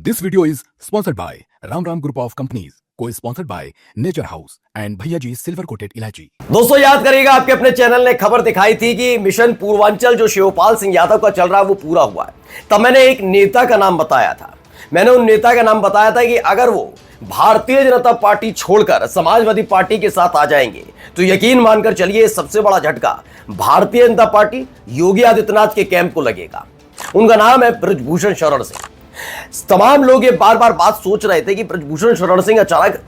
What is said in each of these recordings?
This video is sponsored by Ram Ram Group of Companies, co-sponsored by Nature House and भैया G silver coated इलायची। दोस्तों याद करिएगा, आपके अपने चैनल ने खबर दिखाई थी कि मिशन पूर्वांचल जो शिवपाल सिंह यादव का चल रहा है वो पूरा हुआ है। तब मैंने एक नेता का नाम बताया था। मैंने उन नेता का नाम बताया था कि अगर वो भारतीय जनता पार्टी छोड़कर समाजवादी पार्टी के साथ आ जाएंगे तो यकीन मानकर चलिए सबसे बड़ा झटका भारतीय जनता पार्टी योगी आदित्यनाथ के कैंप को लगेगा। उनका नाम है बृजभूषण शरण सिंह। तमाम लोग ये बार बार बात सोच रहे थे कि बृजभूषण शरण सिंह अचानक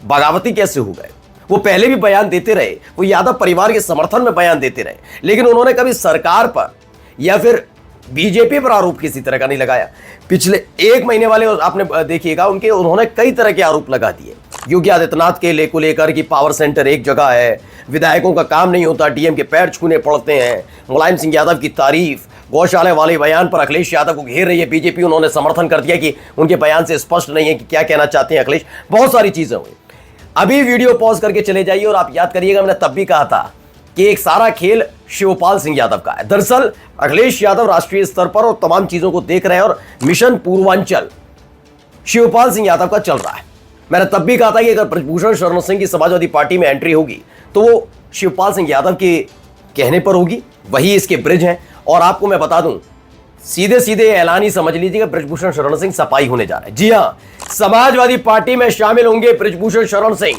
बगावती कैसे हो गए। वो पहले भी बयान देते रहे, वो यादव परिवार के समर्थन में बयान देते रहे, लेकिन उन्होंने कभी सरकार पर या फिर बीजेपी पर आरोप किसी तरह का नहीं लगाया। पिछले एक महीने वाले आपने देखिएगा उन्होंने कई तरह के आरोप लगा दिए योगी आदित्यनाथ के लेकर कि पावर सेंटर एक जगह है, विधायकों का काम नहीं होता, डीएम के पैर छूने पड़ते हैं, मुलायम सिंह यादव की तारीफ, गौशाला वाले बयान पर अखिलेश यादव को घेर रही है बीजेपी। उन्होंने समर्थन कर दिया कि उनके बयान से स्पष्ट नहीं है कि क्या कहना चाहते हैं अखिलेश। बहुत सारी चीजें हुई। अभी वीडियो पॉज करके चले जाइए और आप याद करिएगा, मैंने तब भी कहा था कि एक सारा खेल शिवपाल सिंह यादव का है। दरअसल अखिलेश यादव राष्ट्रीय स्तर पर और तमाम चीजों को देख रहे हैं और मिशन पूर्वांचल शिवपाल सिंह यादव का चल रहा है। मैंने तब भी कहा था कि अगर बृजभूषण शरण सिंह की समाजवादी पार्टी में एंट्री होगी तो वो शिवपाल सिंह यादव के कहने पर होगी, वही इसके ब्रिज हैं। और आपको मैं बता दूं, सीधे सीधे ऐलान ही समझ लीजिएगा, बृजभूषण शरण सिंह सफाई होने जा रहे हैं। जी हां, समाजवादी पार्टी में शामिल होंगे बृजभूषण शरण सिंह।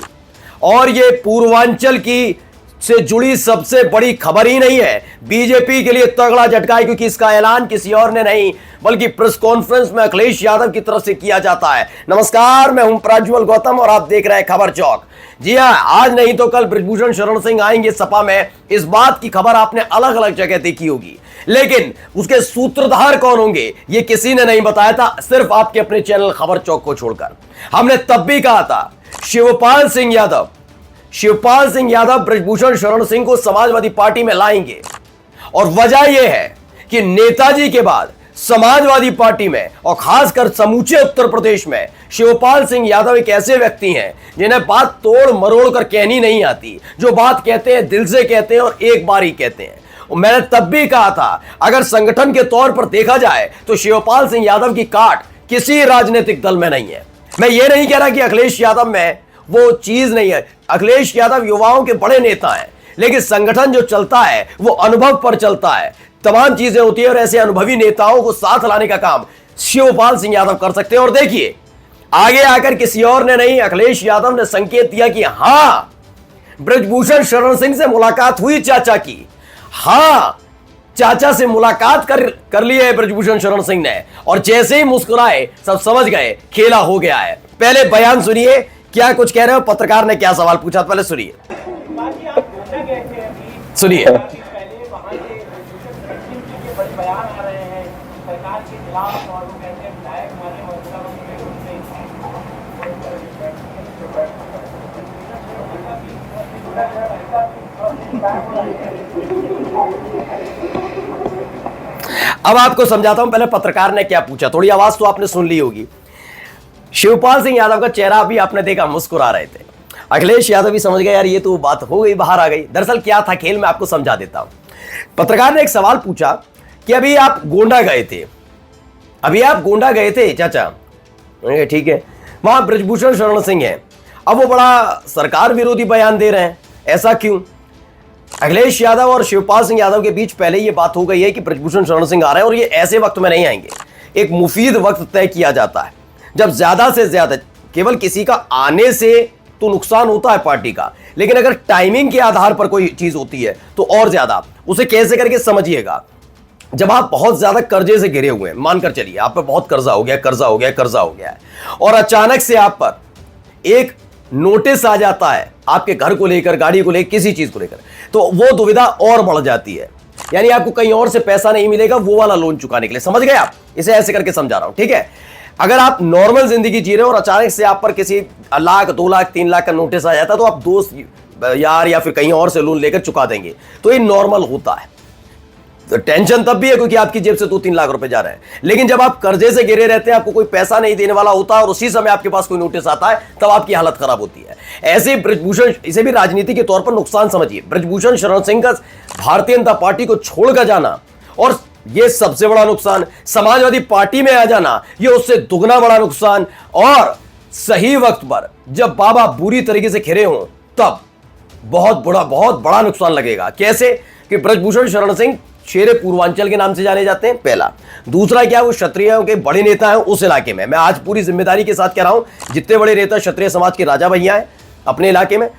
और ये पूर्वांचल की से जुड़ी सबसे बड़ी खबर ही नहीं है, बीजेपी के लिए तगड़ा झटका है, क्योंकि इसका ऐलान किसी और ने नहीं बल्कि प्रेस कॉन्फ्रेंस में अखिलेश यादव की तरफ से किया जाता है। नमस्कार, मैं हूं प्रज्वल गौतम और आप देख रहे हैं खबर चौक। जी हां, आज नहीं तो कल बृजभूषण शरण सिंह आएंगे सपा में। इस बात की खबर आपने अलग अलग जगह देखी होगी, लेकिन उसके सूत्रधार कौन होंगे ये किसी ने नहीं बताया था, सिर्फ आपके अपने चैनल खबर चौक को छोड़कर। हमने तब भी कहा था शिवपाल सिंह यादव बृजभूषण शरण सिंह को समाजवादी पार्टी में लाएंगे। और वजह यह है कि नेताजी के बाद समाजवादी पार्टी में और खासकर समूचे उत्तर प्रदेश में शिवपाल सिंह यादव एक ऐसे व्यक्ति हैं जिन्हें बात तोड़ मरोड़ कर कहनी नहीं आती। जो बात कहते हैं दिल से कहते हैं और एक बार ही कहते हैं। और मैंने तब भी कहा था, अगर संगठन के तौर पर देखा जाए तो शिवपाल सिंह यादव की काट किसी राजनीतिक दल में नहीं है। मैं ये नहीं कह रहा कि अखिलेश यादव में वो चीज नहीं है। अखिलेश यादव युवाओं के बड़े नेता हैं, लेकिन संगठन जो चलता है वो अनुभव पर चलता है। तमाम चीजें होती है और ऐसे अनुभवी नेताओं को साथ लाने का काम शिवपाल सिंह यादव कर सकते हैं। और देखिए, आगे आकर किसी और ने नहीं, अखिलेश यादव ने संकेत दिया कि हां, बृजभूषण शरण सिंह से मुलाकात हुई चाचा की। हां, चाचा से मुलाकात कर ली है बृजभूषण शरण सिंह ने, और जैसे ही मुस्कुराए सब समझ गए खेला हो गया है। पहले बयान सुनिए, क्या कुछ कह रहे हो, पत्रकार ने क्या सवाल पूछा, पहले सुनिए। अब आपको समझाता हूं पहले पत्रकार ने क्या पूछा। थोड़ी आवाज तो आपने सुन ली होगी। शिवपाल सिंह यादव का चेहरा भी आपने देखा, मुस्कुरा रहे थे। अखिलेश यादव भी समझ गए यार ये तो बात हो गई, बाहर आ गई। दरअसल क्या था खेल, मैं आपको समझा देता हूं। पत्रकार ने एक सवाल पूछा कि अभी आप गोंडा गए थे चाचा। ठीक है, वहां बृजभूषण शरण सिंह है, अब वो बड़ा सरकार विरोधी बयान दे रहे हैं, ऐसा क्यों? अखिलेश यादव और शिवपाल सिंह यादव के बीच पहले ये बात हो गई है कि बृजभूषण शरण सिंह आ रहे हैं, और ये ऐसे वक्त में नहीं आएंगे। एक मुफीद वक्त तय किया जाता है, जब ज्यादा से ज्यादा केवल किसी का आने से तो नुकसान होता है पार्टी का, लेकिन अगर टाइमिंग के आधार पर कोई चीज होती है तो और ज्यादा। उसे कैसे करके समझिएगा, जब आप बहुत ज्यादा कर्जे से घिरे हुए हैं, मानकर चलिए आप पर बहुत कर्जा हो गया है, और अचानक से आप पर एक नोटिस आ जाता है आपके घर को लेकर, गाड़ी को लेकर, किसी चीज को लेकर, तो वो दुविधा और बढ़ जाती है। यानी आपको कहीं और से पैसा नहीं मिलेगा वो वाला लोन चुकाने के लिए। समझ गए आप? इसे ऐसे करके समझा रहा हूं, ठीक है? अगर आप नॉर्मल जिंदगी जी रहे हो और अचानक से आप पर किसी लाख, 2 लाख, 3 लाख का नोटिस आ जाता है, तो आप दोस्त यार या फिर कहीं और से लोन लेकर चुका देंगे, तो ये नॉर्मल होता है। तो टेंशन तब भी है क्योंकि आपकी जेब से 2-3 लाख रुपए जा रहे हैं। लेकिन जब आप कर्जे से घिरे रहते हैं, आपको कोई पैसा नहीं देने वाला होता और उसी समय आपके पास कोई नोटिस आता है, तब आपकी हालत खराब होती है। ऐसे बृजभूषण, इसे भी राजनीति के तौर पर नुकसान समझिए। बृजभूषण शरण सिंह का भारतीय जनता पार्टी को छोड़कर जाना और ये सबसे बड़ा नुकसान। समाजवादी पार्टी में आ जाना ये उससे दुगना बड़ा नुकसान। और सही वक्त पर जब बाबा बुरी तरीके से घिरे हों तब बहुत बड़ा नुकसान लगेगा। कैसे कि ब्रजभूषण शरण सिंह शेरे पूर्वांचल के नाम से जाने जाते हैं, पहला। दूसरा क्या, वो क्षत्रियों के बड़े नेता हैं उस इलाके में। मैं आज पूरी जिम्मेदारी के साथ कह रहा हूं, जितने बड़े नेता क्षत्रिय समाज के राजा भैया हैं अपने इलाके में,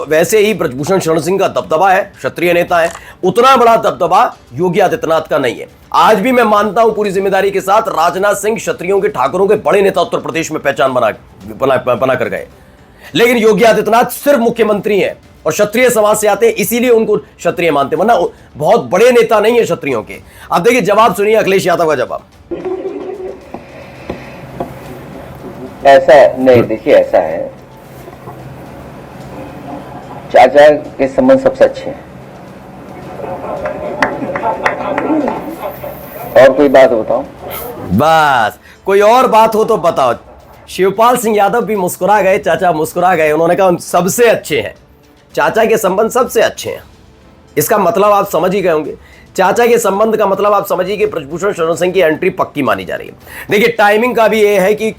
वैसे ही ब्रजभूषण शरण सिंह का दबदबा है, क्षत्रिय नेता है। उतना बड़ा दबदबा योगी आदित्यनाथ का नहीं है। आज भी मैं मानता हूं पूरी जिम्मेदारी के साथ, राजनाथ सिंह क्षत्रियों के, ठाकुरों के बड़े नेता उत्तर प्रदेश में पहचान बना कर गए, लेकिन योगी आदित्यनाथ सिर्फ मुख्यमंत्री हैं और क्षत्रिय समाज से आते हैं, इसीलिए उनको क्षत्रिय मानते हैं, वरना बहुत बड़े नेता नहीं है क्षत्रियों के। अब देखिए जवाब सुनिए अखिलेश यादव का जवाब। ऐसा नहीं, देखिए ऐसा है, चाचा के संबंध सबसे अच्छे हैं। और कोई बात बताओ? बस कोई और बात हो तो बताओ। शिवपाल सिंह यादव भी मुस्कुरा गए, चाचा मुस्कुरा गए, उन्होंने कहा हम सबसे अच्छे हैं, चाचा के संबंध सबसे अच्छे हैं। इसका मतलब आप समझ ही गए होंगे, चाचा के संबंध का मतलब आप समझिए कि ब्रजभूषण शरण सिंह की एंट्री पक्की मानी जा रही है। देखिए टाइमिंग का भी ये है कि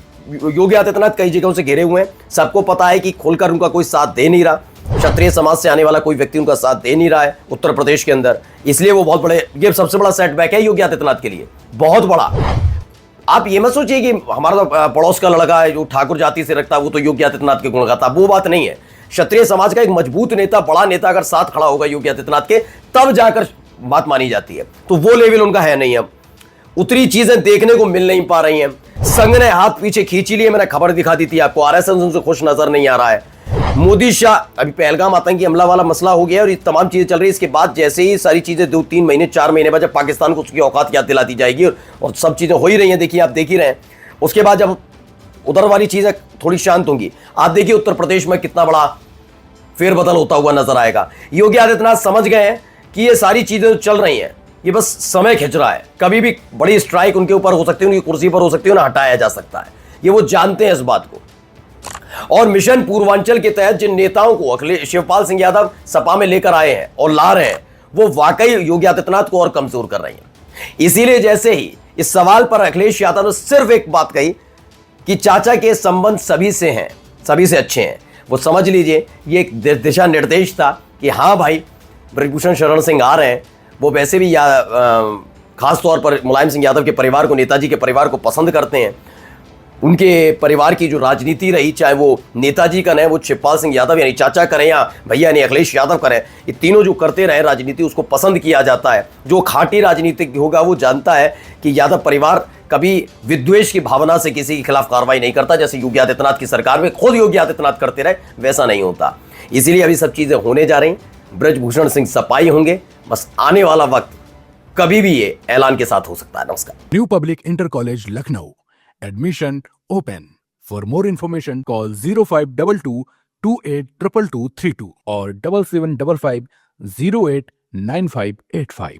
योगी आदित्यनाथ कई जगहों से घिरे हुए हैं, सबको पता है कि खुलकर उनका कोई साथ दे नहीं रहा, क्षत्रिय समाज से आने वाला कोई व्यक्ति उनका साथ दे नहीं रहा है उत्तर प्रदेश के अंदर, इसलिए वो बहुत बड़े, ये सबसे बड़ा सेटबैक है योगी आदित्यनाथ के लिए, बहुत बड़ा। आप ये मत सोचिए कि हमारा तो पड़ोस का लड़का है जो ठाकुर जाति से रखता है वो तो योगी आदित्यनाथ के गुण गाता, वो बात नहीं है। क्षत्रिय समाज का एक मजबूत नेता, बड़ा नेता अगर साथ खड़ा होगा योगी आदित्यनाथ के, तब जाकर बात मानी जाती है। तो वो लेवल उनका है नहीं, अब उतनी चीजें देखने को मिल नहीं पा रही हैं। संघ ने हाथ पीछे खींच लिए, मैंने खबर दिखा दी थी आपको, आरएसएस उनसे खुश नजर नहीं आ रहा है। मोदी शाह, अभी पहलगाम आतंकी हमला वाला मसला हो गया और ये तमाम चीजें चल रही है, इसके बाद जैसे ही सारी चीजें 2-3 महीने 4 महीने बाद जब पाकिस्तान को उसकी औकात याद दिलाती जाएगी और सब चीजें हो ही रही हैं, देखिए आप देख ही रहे हैं, उसके बाद जब उधर वाली चीजें थोड़ी शांत होंगी, आप देखिए उत्तर प्रदेश में कितना बड़ा फेरबदल होता हुआ नजर आएगा। योगी आदित्यनाथ समझ गए हैं कि ये सारी चीजें चल रही हैं, ये बस समय खिंच रहा है, कभी भी बड़ी स्ट्राइक उनके ऊपर हो सकती है, उनकी कुर्सी पर हो सकती है, उन्हें हटाया जा सकता है, ये वो जानते हैं इस बात को। और मिशन पूर्वांचल के तहत जिन नेताओं को अखिलेश शिवपाल सिंह यादव सपा में लेकर आए हैं और ला रहे हैं, वो वाकई योगी आदित्यनाथ को और कमजोर कर रही हैं। इसीलिए जैसे ही इस सवाल पर अखिलेश यादव ने सिर्फ एक बात कही कि चाचा के संबंध सभी से हैं, सभी से अच्छे हैं, वो समझ लीजिए ये एक दिशा निर्देश था कि हाँ भाई ब्रजभूषण शरण सिंह आ रहे हैं, वो वैसे भी खास तौर पर मुलायम सिंह यादव के परिवार को, नेताजी के परिवार को पसंद करते हैं। उनके परिवार की जो राजनीति रही, चाहे वो नेताजी का नहीं, वो शिवपाल सिंह यादव यानी चाचा करें या भैया यानी अखिलेश यादव करें, ये तीनों जो करते रहे राजनीति, उसको पसंद किया जाता है। जो खाटी राजनीतिक होगा वो जानता है कि यादव परिवार कभी विद्वेष की भावना से किसी के खिलाफ कार्रवाई नहीं करता, जैसे योगी आदित्यनाथ की सरकार में खुद योगी आदित्यनाथ करते रहे, वैसा नहीं होता। इसीलिए अभी सब चीजें होने जा रही, ब्रजभूषण सिंह सपाई होंगे, बस आने वाला वक्त कभी भी ये ऐलान के साथ हो सकता है। नमस्कार। New public inter college Lucknow, admission open. For more information call 0522 282232 और 7755 089585।